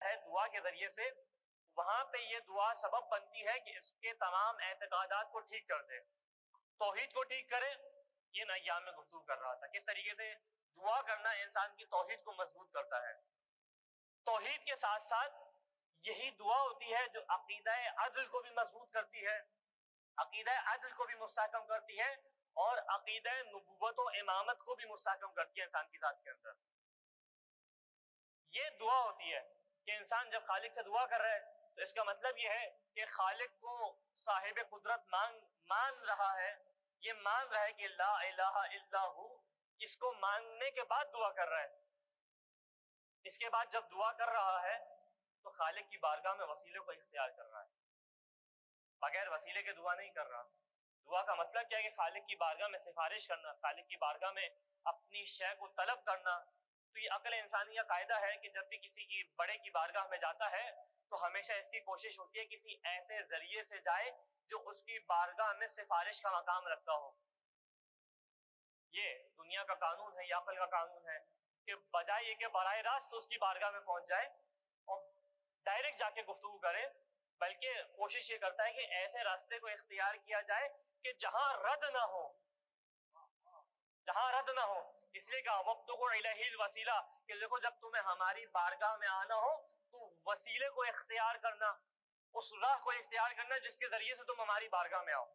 ہے دعا کے ذریعے سے، وہاں پہ یہ دعا سبب بنتی ہے کہ اس کے تمام اعتقادات کو ٹھیک کر دے، توحید کو ٹھیک کرے. یہ نا ایام میں گفتگو کر رہا تھا کس طریقے سے دعا کرنا انسان کی توحید کو مضبوط کرتا ہے. توحید کے ساتھ ساتھ یہی دعا ہوتی ہے جو عقیدہ عدل کو بھی مضبوط کرتی ہے، عقیدہ عدل کو بھی مستحکم کرتی ہے، اور عقیدہ نبوت و امامت کو بھی مستحکم کرتی ہے انسان کی ذات کے اندر. یہ دعا ہوتی ہے کہ انسان جب خالق سے دعا کر رہا ہے تو اس کا مطلب یہ ہے کہ خالق کو صاحب قدرت مان رہا ہے، یہ مان رہا ہے کہ لا الہ الا ہو، اس کو ماننے کے بعد دعا کر رہا ہے. اس کے بعد جب دعا کر رہا ہے تو خالق کی بارگاہ میں وسیلے کو اختیار کر رہا ہے، بغیر وسیلے کے دعا نہیں کر رہا. دعا کا مطلب کیا ہے کہ خالق کی بارگاہ میں سفارش کرنا، خالق کی بارگاہ میں اپنی شے کو طلب کرنا. تو یہ عقل انسانی کا قاعدہ ہے کہ جب بھی کسی کی بڑے کی بارگاہ میں جاتا ہے تو ہمیشہ اس کی کوشش ہوتی ہے کسی ایسے ذریعے سے جائے جو اس کی بارگاہ میں سفارش کا مقام رکھتا ہو. یہ دنیا کا قانون ہے، یہ عقل کا قانون ہے کہ بجائے یہ کہ براہ راست اس کی بارگاہ میں پہنچ جائے اور ڈائریکٹ جا کے گفتگو کرے، بلکہ کوشش یہ کرتا ہے کہ ایسے راستے کو اختیار کیا جائے کہ جہاں رد نہ ہو، جہاں رد نہ ہو. اس لیے کہا وَابْتَغُوا إِلَيْهِ الْوَسِيلَةَ کہ دیکھو جب تمہیں ہماری بارگاہ میں آنا ہو تو وسیلے کو اختیار کرنا، اس راہ کو اختیار کرنا جس کے ذریعے سے تم ہماری بارگاہ میں آؤ.